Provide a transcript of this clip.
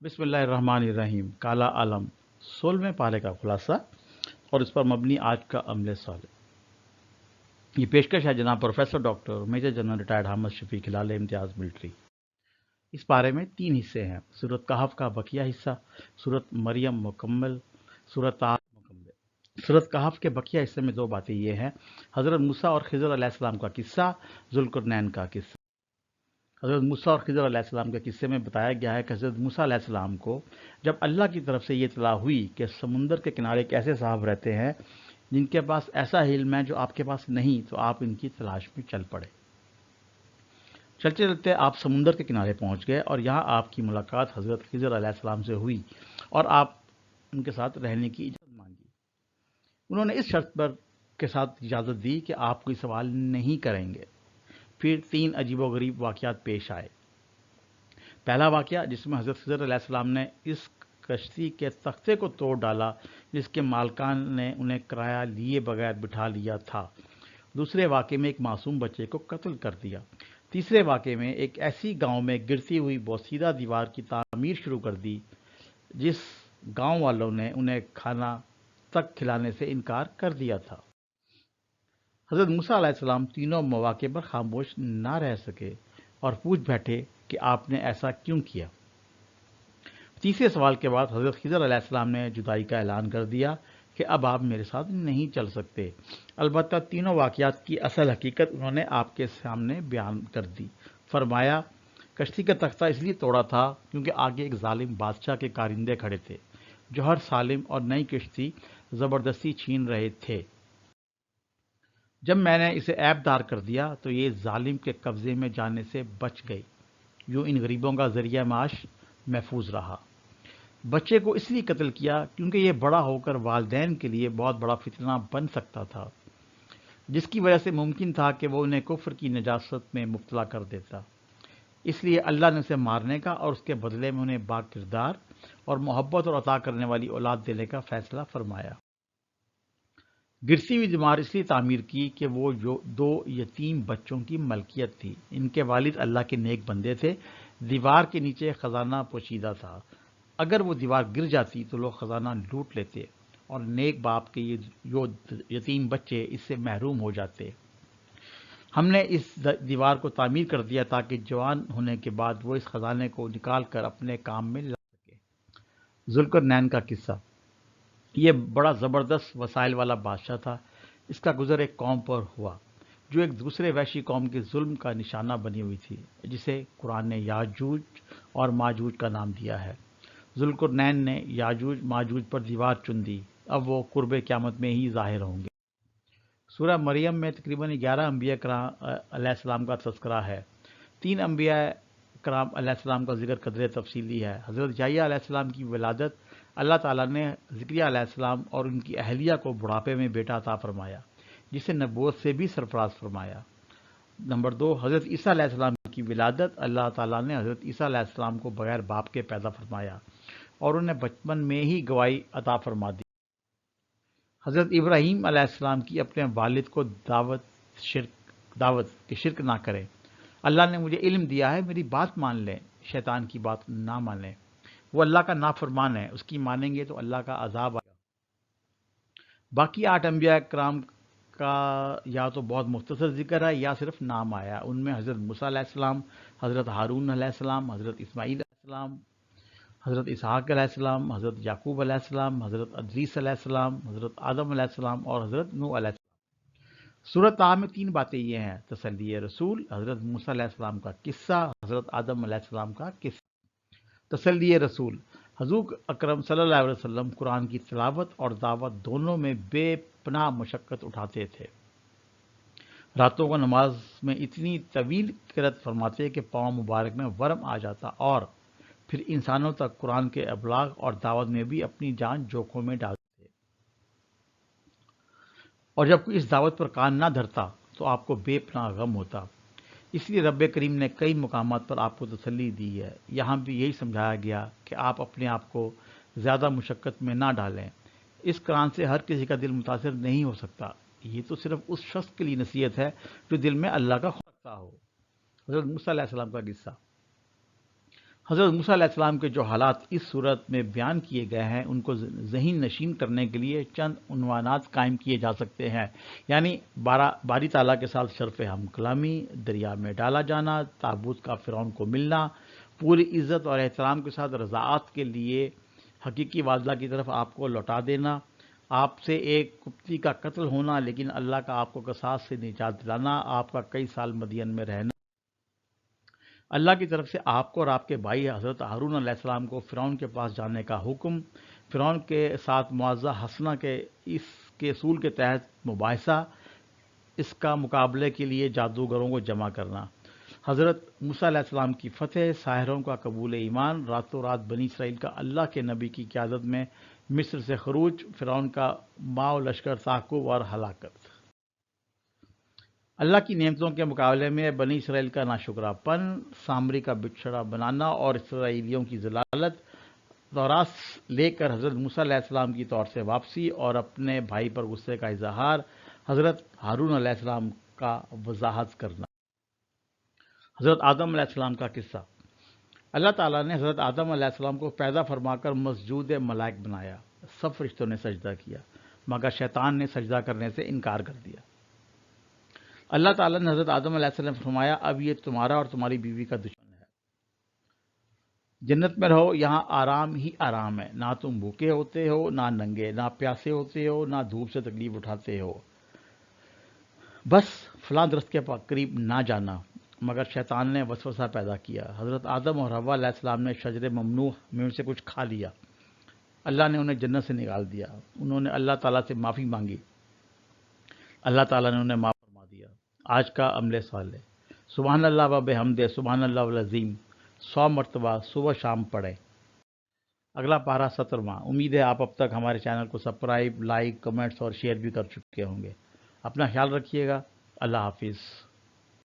بسم اللہ الرحمن الرحیم۔ کالا عالم 16ویں پارے کا خلاصہ اور اس پر مبنی آج کا عمل صالح۔ یہ پیشکش ہے جناب professor doctor major general retired Hamid Shafiq Hilal Imtiaz military. اس پارے میں 3 حصے ہیں: سورۃ کہف کا بقیہ حصہ، سورۃ مریم مکمل، سورۃ طٰ مکمل۔ سورۃ کہف کے بقیہ حصے میں 2 باتیں یہ ہیں: حضرت موسیٰ اور خضر علیہ السلام کا قصہ، ذوالقرنین کا قصہ۔ حضرت موسیٰ اور خضر علیہ السلام کے قصے میں بتایا گیا ہے کہ حضرت موسیٰ علیہ السلام کو جب اللہ کی طرف سے یہ اطلاع ہوئی کہ سمندر کے کنارے ایک ایسے صاحب رہتے ہیں جن کے پاس ایسا علم ہے جو آپ کے پاس نہیں، تو آپ ان کی تلاش میں چل پڑے۔ چلتے چلتے آپ سمندر کے کنارے پہنچ گئے اور یہاں آپ کی ملاقات حضرت خضر علیہ السلام سے ہوئی اور آپ ان کے ساتھ رہنے کی اجازت مانگی۔ انہوں نے اس شرط پر کے ساتھ اجازت دی کہ آپ کوئی سوال نہیں کریں گے۔ پھر 3 عجیب و غریب واقعات پیش آئے۔ پہلا واقعہ جس میں حضرت خضر علیہ السلام نے اس کشتی کے تختے کو توڑ ڈالا جس کے مالکان نے انہیں کرایہ لیے بغیر بٹھا لیا تھا۔ دوسرے واقعے میں ایک معصوم بچے کو قتل کر دیا۔ تیسرے واقعے میں ایک ایسی گاؤں میں گرتی ہوئی بوسیدہ دیوار کی تعمیر شروع کر دی جس گاؤں والوں نے انہیں کھانا تک کھلانے سے انکار کر دیا تھا۔ حضرت موسیٰ علیہ السلام تینوں مواقع پر خاموش نہ رہ سکے اور پوچھ بیٹھے کہ آپ نے ایسا کیوں کیا۔ تیسرے سوال کے بعد حضرت خضر علیہ السلام نے جدائی کا اعلان کر دیا کہ اب آپ میرے ساتھ نہیں چل سکتے۔ البتہ تینوں واقعات کی اصل حقیقت انہوں نے آپ کے سامنے بیان کر دی۔ فرمایا، کشتی کا تختہ اس لیے توڑا تھا کیونکہ آگے ایک ظالم بادشاہ کے کارندے کھڑے تھے جو ہر سالم اور نئی کشتی زبردستی چھین رہے تھے۔ جب میں نے اسے عیب دار کر دیا تو یہ ظالم کے قبضے میں جانے سے بچ گئی۔ یوں ان غریبوں کا ذریعہ معاش محفوظ رہا۔ بچے کو اس لیے قتل کیا کیونکہ یہ بڑا ہو کر والدین کے لیے بہت بڑا فتنہ بن سکتا تھا، جس کی وجہ سے ممکن تھا کہ وہ انہیں کفر کی نجاست میں مبتلا کر دیتا۔ اس لیے اللہ نے اسے مارنے کا اور اس کے بدلے میں انہیں با کردار اور محبت اور عطا کرنے والی اولاد دینے کا فیصلہ فرمایا۔ گرتی ہوئی دیوار اس لیے تعمیر کی کہ وہ 2 یتیم بچوں کی ملکیت تھی۔ ان کے والد اللہ کے نیک بندے تھے۔ دیوار کے نیچے خزانہ پوشیدہ تھا۔ اگر وہ دیوار گر جاتی تو لوگ خزانہ لوٹ لیتے اور نیک باپ کے یہ یتیم بچے اس سے محروم ہو جاتے۔ ہم نے اس دیوار کو تعمیر کر دیا تاکہ جوان ہونے کے بعد وہ اس خزانے کو نکال کر اپنے کام میں لا سکے۔ ذوالقرنین کا قصہ۔ یہ بڑا زبردست وسائل والا بادشاہ تھا۔ اس کا گزر ایک قوم پر ہوا جو ایک دوسرے وحشی قوم کے ظلم کا نشانہ بنی ہوئی تھی، جسے قرآن نے یاجوج اور ماجوج کا نام دیا ہے۔ ذوالقرنین نے یاجوج ماجوج پر دیوار چن دی۔ اب وہ قرب قیامت میں ہی ظاہر ہوں گے۔ سورہ مریم میں تقریباً 11 انبیاء کرام علیہ السلام کا تذکرہ ہے۔ 3 انبیاء کرام علیہ السلام کا ذکر قدر تفصیلی ہے۔ حضرت یحییٰ علیہ السلام کی ولادت اللہ تعالیٰ نے زکریا علیہ السلام اور ان کی اہلیہ کو بڑھاپے میں بیٹا عطا فرمایا، جسے نبوت سے بھی سرفراز فرمایا۔ نمبر 2، حضرت عیسیٰ علیہ السلام کی ولادت اللہ تعالیٰ نے حضرت عیسیٰ علیہ السلام کو بغیر باپ کے پیدا فرمایا اور انہیں بچپن میں ہی گواہی عطا فرما دی۔ حضرت ابراہیم علیہ السلام کی اپنے والد کو دعوت کہ شرک نہ کریں۔ اللہ نے مجھے علم دیا ہے، میری بات مان لیں، شیطان کی بات نہ مانیں۔ وہ اللہ کا نافرمان ہے، اس کی مانیں گے تو اللہ کا عذاب آئے گا۔ باقی 8 انبیاء کرام کا یا تو بہت مختصر ذکر ہے یا صرف نام آیا۔ ان میں حضرت موسیٰ علیہ السلام، حضرت ہارون علیہ السلام، حضرت اسماعیل علیہ السلام، حضرت اسحاق علیہ السلام، حضرت یعقوب علیہ السلام، حضرت ادریس علیہ السلام، حضرت آدم علیہ السلام اور حضرت نوح علیہ السلام۔ سورۃ طٰ میں 3 باتیں یہ ہیں: تسلی رسول، حضرت موسیٰ علیہ السلام کا قصہ، حضرت آدم علیہ السلام کا قصہ۔ تسلی رسول، حضور اکرم صلی اللہ علیہ وسلم قرآن کی تلاوت اور دعوت دونوں میں بے پناہ مشقت اٹھاتے تھے۔ راتوں کو نماز میں اتنی طویل قرأت فرماتے کہ پاؤں مبارک میں ورم آ جاتا اور پھر انسانوں تک قرآن کے ابلاغ اور دعوت میں بھی اپنی جان جوکھوں میں ڈالتے تھے۔ اور جب کوئی اس دعوت پر کان نہ دھرتا تو آپ کو بے پناہ غم ہوتا۔ اس لیے رب کریم نے کئی مقامات پر آپ کو تسلی دی ہے۔ یہاں بھی یہی سمجھایا گیا کہ آپ اپنے آپ کو زیادہ مشقت میں نہ ڈالیں۔ اس قرآن سے ہر کسی کا دل متاثر نہیں ہو سکتا، یہ تو صرف اس شخص کے لیے نصیحت ہے جو دل میں اللہ کا خوف رکھتا ہو۔ حضرت موسیٰ علیہ السلام کا قصہ۔ حضرت موسیٰ علیہ السلام کے جو حالات اس صورت میں بیان کیے گئے ہیں ان کو ذہن نشین کرنے کے لیے چند عنوانات قائم کیے جا سکتے ہیں، یعنی باری تعالیٰ کے ساتھ شرف ہم کلامی، دریا میں ڈالا جانا، تابوت کا فرعون کو ملنا، پوری عزت اور احترام کے ساتھ رضاعت کے لیے حقیقی والدہ کی طرف آپ کو لوٹا دینا، آپ سے ایک کپتی کا قتل ہونا لیکن اللہ کا آپ کو قصاص سے نجات دلانا، آپ کا کئی سال مدین میں رہنا، اللہ کی طرف سے آپ کو اور آپ کے بھائی حضرت ہارون علیہ السلام کو فرعون کے پاس جانے کا حکم، فرعون کے ساتھ معاوضہ حسنہ کے اس کے اصول کے تحت مباحثہ، اس کا مقابلے کے لیے جادوگروں کو جمع کرنا، حضرت موسیٰ علیہ السلام کی فتح، ساحروں کا قبول ایمان، راتوں رات بنی اسرائیل کا اللہ کے نبی کی قیادت میں مصر سے خروج، فرعون کا ماؤ لشکر تعقب اور ہلاکت۔ اللہ کی نعمتوں کے مقابلے میں بنی اسرائیل کا ناشکرا پن، سامری کا بچھڑا بنانا اور اسرائیلیوں کی ذلالت، تورات لے کر حضرت موسیٰ علیہ السلام کی طور سے واپسی اور اپنے بھائی پر غصے کا اظہار، حضرت ہارون علیہ السلام کا وضاحت کرنا۔ حضرت آدم علیہ السلام کا قصہ۔ اللہ تعالیٰ نے حضرت آدم علیہ السلام کو پیدا فرما کر مسجود ملائک بنایا، سب فرشتوں نے سجدہ کیا مگر شیطان نے سجدہ کرنے سے انکار کر دیا۔ اللہ تعالیٰ نے حضرت آدم علیہ السلام سے فرمایا اب یہ تمہارا اور تمہاری بیوی کا دشمن ہے، جنت میں رہو، یہاں آرام ہی آرام ہے، نہ تم بھوکے ہوتے ہو نہ ننگے، نہ پیاسے ہوتے ہو نہ دھوپ سے تکلیف اٹھاتے ہو، بس فلاں درخت کے قریب نہ جانا۔ مگر شیطان نے وسوسہ پیدا کیا، حضرت آدم اور حوا علیہ السلام نے شجر ممنوع میں سے کچھ کھا لیا، اللہ نے انہیں جنت سے نکال دیا، انہوں نے اللہ تعالیٰ سے معافی مانگی، اللہ تعالیٰ نے انہیں معاف فرما دیا۔ آج کا عمل صالح، سبحان اللہ و بحمدہ سبحان اللہ العظیم 100 مرتبہ صبح شام پڑھیں۔ اگلا پارہ 17واں۔ امید ہے آپ اب تک ہمارے چینل کو سبسکرائب، لائک، کمنٹس اور شیئر بھی کر چکے ہوں گے۔ اپنا خیال رکھیے گا، اللہ حافظ۔